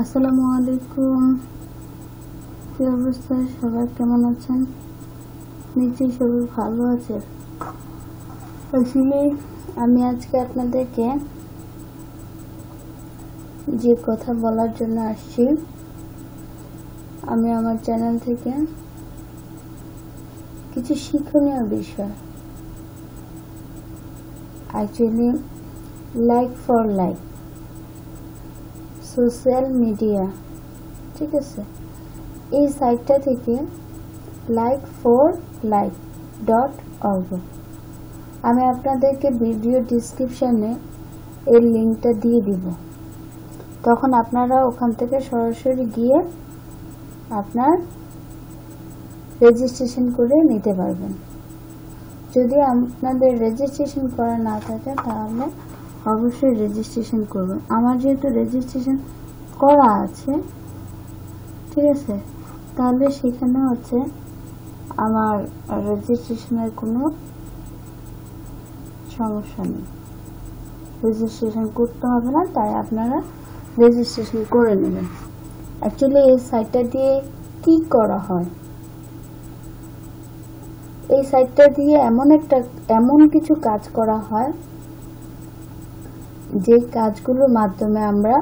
আসসালামু আলাইকুম। কি অবস্থা, সবাই কেমন আছেন? নিশ্চয়ই সবাই ভালো আছে। আসলে আমি আজকে আপনাদেরকে যে কথা বলার জন্য আসছি, আমি আমার চ্যানেল থেকে কিছু শিক্ষণীয় বিষয়, actually like for like social media, ঠিক আছে, এই সাইটটা থেকে like4like.org আমি আপনাদেরকে ভিডিও ডিসক্রিপশনে এর লিঙ্কটা দিয়ে দিব। তখন আপনারা ওখান থেকে সরাসরি গিয়ে আপনার রেজিস্ট্রেশন করে নিতে পারবেন। যদি আপনাদের রেজিস্ট্রেশন করা না থাকে তাহলে অবশ্যই রেজিস্ট্রেশন করবেন। আমার যেহেতু রেজিস্ট্রেশন করা আছে, ঠিক আছে, তাহলে সেখানে হচ্ছে আমার রেজিস্ট্রেশনের কোনো সমস্যা নেই, রেজিস্ট্রেশন করতে হবে না, তাই আপনারা রেজিস্ট্রেশন করে নেবেন। অ্যাকচুয়ালি এই সাইটটা দিয়ে কি করা হয়, এই সাইটটা দিয়ে এমন কিছু কাজ করা হয় যে কাজগুলোর মাধ্যমে আমরা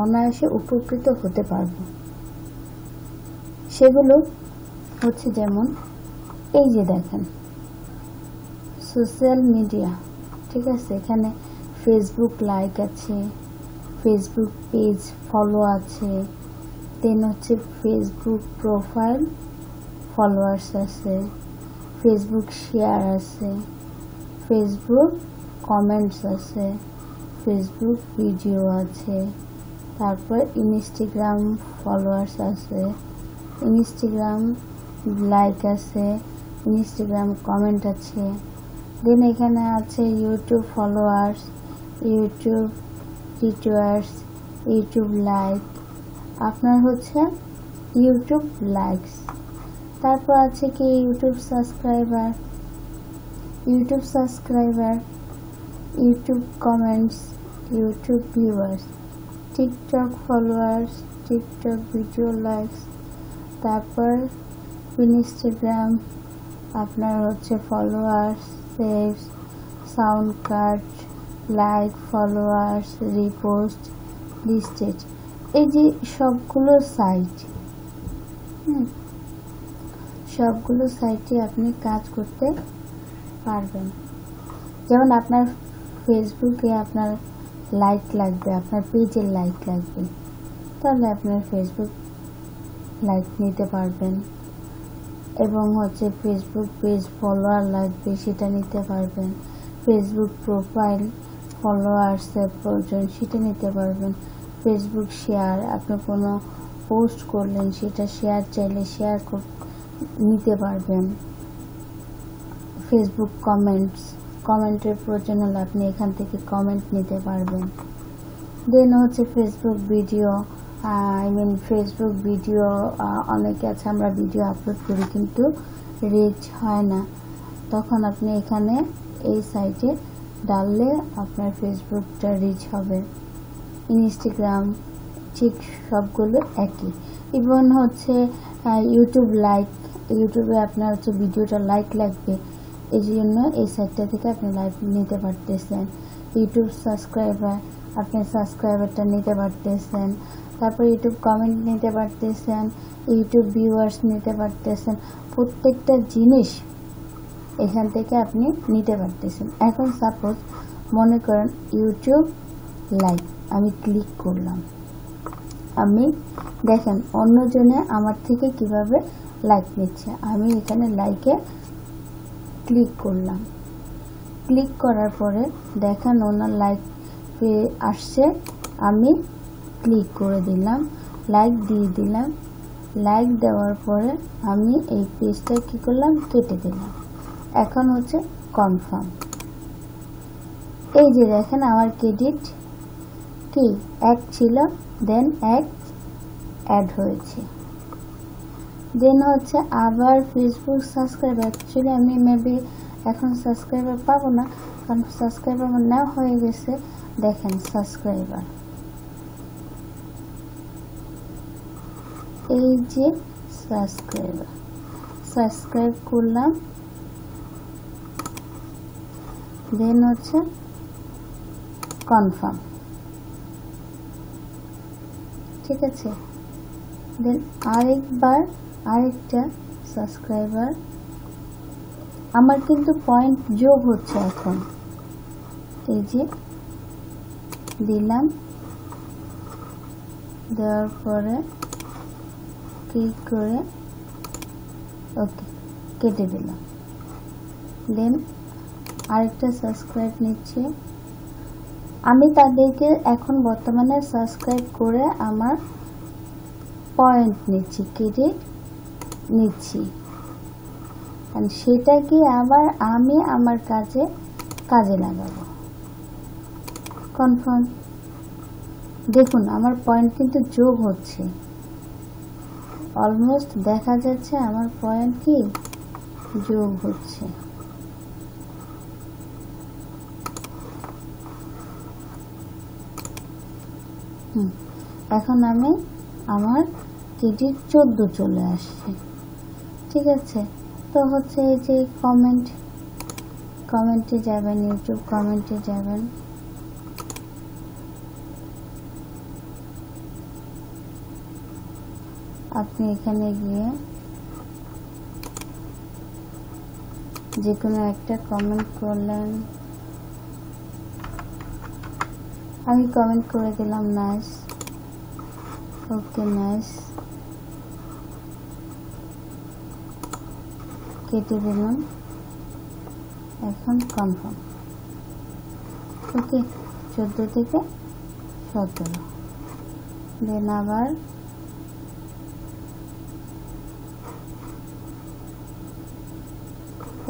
অনায়াসে উপকৃত হতে পারব। সেগুলো হচ্ছে যেমন এই যে দেখেন সোশ্যাল মিডিয়া, ঠিক আছে, এখানে ফেসবুক লাইক আছে, ফেসবুক পেজ ফলো আছে, দেন হচ্ছে ফেসবুক প্রোফাইল ফলোয়ার্স আছে, ফেসবুক শেয়ার আছে, ফেসবুক কমেন্টস আছে, ফেসবুক ভিডিও আছে, তারপর ইনস্টাগ্রাম ফলোয়ার্স আছে, ইনস্টাগ্রাম লাইক আছে, ইনস্টাগ্রাম কমেন্ট আছে, দেন এখানে আছে ইউটিউব ফলোয়ার্স, ইউটিউব রিটুয়ার্স, ইউটিউব লাইক, আপনার হচ্ছে ইউটিউব লাইকস, তারপর আছে কি YouTube subscriber, YouTube comments, YouTube viewers, TikTok followers, TikTok video likes, তারপর ইনস্টাগ্রাম আপনার হচ্ছে followers, saves, sound card, like, followers, repost, listed, এই যে সবগুলো সাইট, সবগুলো সাইটে আপনি কাজ করতে পারবেন। যেমন আপনার ফেসবুকে আপনার লাইক লাগবে, আপনার পেজের লাইক লাগবে, তাহলে আপনার ফেসবুক লাইক নিতে পারবেন, এবং হচ্ছে ফেসবুক পেজ ফলোয়ার লাগবে, সেটা নিতে পারবেন, ফেসবুক প্রোফাইল ফলোয়ার্সের প্রয়োজন, সেটা নিতে পারবেন, ফেসবুক শেয়ার, আপনি কোনো পোস্ট করলেন সেটা শেয়ার চাইলে শেয়ার নিতে পারবেন, ফেসবুক কমেন্টের প্রয়োজন হলে আপনি এখান থেকে কমেন্ট নিতে পারবেন। দেন হচ্ছে ফেসবুক ভিডিও, ফেসবুক ভিডিও অনেকে আছে আমরা ভিডিও আপলোড করি কিন্তু রিচ হয় না, তখন আপনি এখানে এই সাইটে ডাললে আপনার ফেসবুকটা রিচ হবে। ইনস্টাগ্রাম ঠিক সবগুলো একই। ইভেন হচ্ছে ইউটিউব লাইক, ইউটিউবে আপনার হচ্ছে ভিডিওটা লাইক লাগবে, এই জন্য এই সাইটটা থেকে আপনি লাইক নিতে পারতেছেন। ইউটিউব সাবস্ক্রাইবার, আপনি সাবস্ক্রাইবারটা নিতে পারতেছেন, তারপর ইউটিউব কমেন্ট নিতে পারতেছেন, ইউটিউব ভিউয়ার্স নিতে পারতেছেন, প্রত্যেকটা জিনিস এখান থেকে আপনি নিতে পারতেছেন। এখন সাপোজ মনে করেন ইউটিউব লাইক, আমি ক্লিক করলাম, আমি দেখেন অন্যজনে আমার থেকে কিভাবে লাইক নিচ্ছে। আমি এখানে লাইকে ক্লিক করলাম, ক্লিক করার পরে দেখেন ওনার লাইক আসছে, আমি ক্লিক করে দিলাম, লাইক দিয়ে দিলাম, লাইক দেওয়ার পরে আমি এই পেজটা কি করলাম, কেটে দিলাম। এখন হচ্ছে কনফার্ম, এই যে দেখেন আমার ক্রেডিট কি 1 ছিল, দেন 1 অ্যাড হয়েছে। দেন হচ্ছে আবার ফেসবুক সাবস্ক্রাইবার, অ্যাকচুয়ালি আমি মেবি এখন সাবস্ক্রাইবার পাবো না, কারণ সাবস্ক্রাইবার আমার নেওয়া হয়ে গেছে। দেখেন সাবস্ক্রাইবার এই যে সাবস্ক্রাইব করলাম, দেন হচ্ছে কনফার্ম। ঠিক আছে, দেন আরেকটা সাবস্ক্রাইবার আমার কিন্তু পয়েন্ট যোগ হচ্ছে এখন। এই যে দিলাম, দেওয়ার পরে ক্লিক করে ওকে কেটে দিলাম। দেন আরেকটা সাবস্ক্রাইব নিচ্ছে, আমি তাদেরকে এখন বর্তমানে সাবস্ক্রাইব করে আমার পয়েন্ট নিচ্ছি, ক্রেডিট নিচ্ছি, সেটাকে আবার আমি আমার কাজে লাগাবো। কনফার্ম। দেখুন আমার পয়েন্ট কিন্তু যোগ হচ্ছে, অলমোস্ট দেখা যাচ্ছে আমার পয়েন্ট কি যোগ হচ্ছে। এখন আমার ক্রেডিট 14 চলে আসছে। ঠিক আছে, তো হচ্ছে এই যে কমেন্টে যাবেন, ইউটিউব কমেন্টে যাবেন, আপনি এখানে গিয়ে যে কোনো একটা কমেন্ট করলেন, আমি কমেন্ট করে দিলাম নাইস, ওকে নাইস, কেটে দিলাম, এখন কনফার্ম। ওকে, 14 থেকে 17। দেন আবার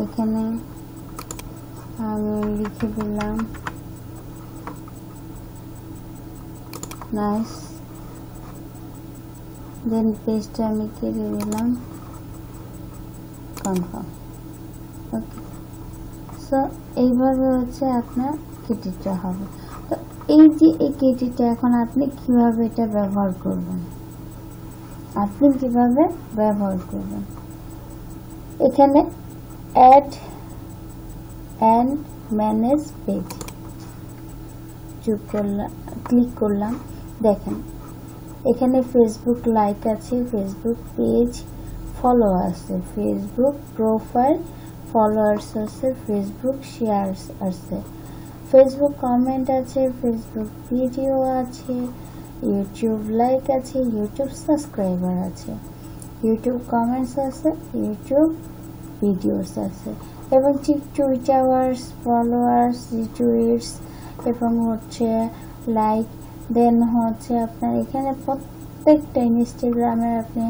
এখানে আমি লিখে দিলাম নাইস, দেন পেজটা আমি কেটে দিলাম, কনফার্ম। ওকে, সো এইভাবে হচ্ছে আপনার ক্রেডিটটা হবে। তো এই যে এই ক্রেডিটটা এখন আপনি কিভাবে এটা ব্যবহার করবেন, এখানে add and manage page click করলাম। দেখেন এখানে ফেসবুক লাইক আছে, ফেসবুক পেজ ফলো আছে, ফেসবুক প্রোফাইল ফলোয়ার্স আছে, ফেসবুক শেয়ারস আছে, ফেসবুক কমেন্ট আছে, ফেসবুক ভিডিও আছে, ইউটিউব লাইক আছে, ইউটিউব সাবস্ক্রাইবার আছে, ইউটিউব কমেন্টস আছে, ইউটিউব ভিডিওস আছে, এবং টুইটার্স ফলোয়ার্স, রিটুইটস এবং হচ্ছে লাইক। দেন হচ্ছে আপনার এখানে প্রত্যেকটা ইনস্টাগ্রামের আপনি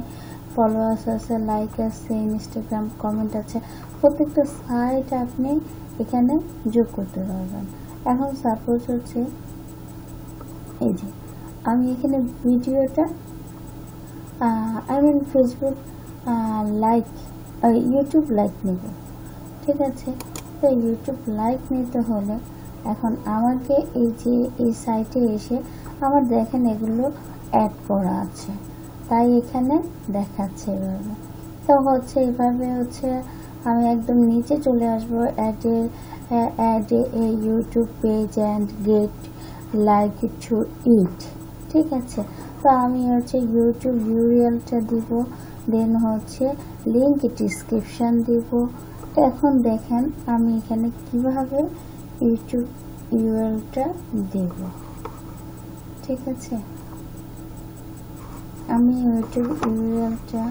ফলোয়ার্স আছে, লাইক আছে, ইনস্টাগ্রাম কমেন্ট আছে, প্রত্যেকটা সাইট আপনি এখানে যোগ করতে পারবেন। এখন সাপোজ হচ্ছে এই যে আমি এখানে ভিডিওটা ফেসবুক লাইক ইউটিউব লাইক নেব। ঠিক আছে, তো ইউটিউব লাইক নিতে হলে এখন আমাকে এই যে এই সাইটে এসে আমার দেখেন এগুলো অ্যাড করা আছে, তাই এখানে দেখাচ্ছে এভাবে। তো হচ্ছে এভাবে হচ্ছে আমি একদম নিচে চলে আসবো, add a YouTube page and get like to it. ঠিক আছে, তো আমি হচ্ছে ইউটিউব ইউআরএলটা দিব, দেন হচ্ছে লিঙ্ক ডিসক্রিপশন দিব। এখন দেখেন আমি এখানে কিভাবে ইউটিউব ইউআরএলটা দেব। ঠিক আছে, আমি ইউটিউব ইউআরএলটা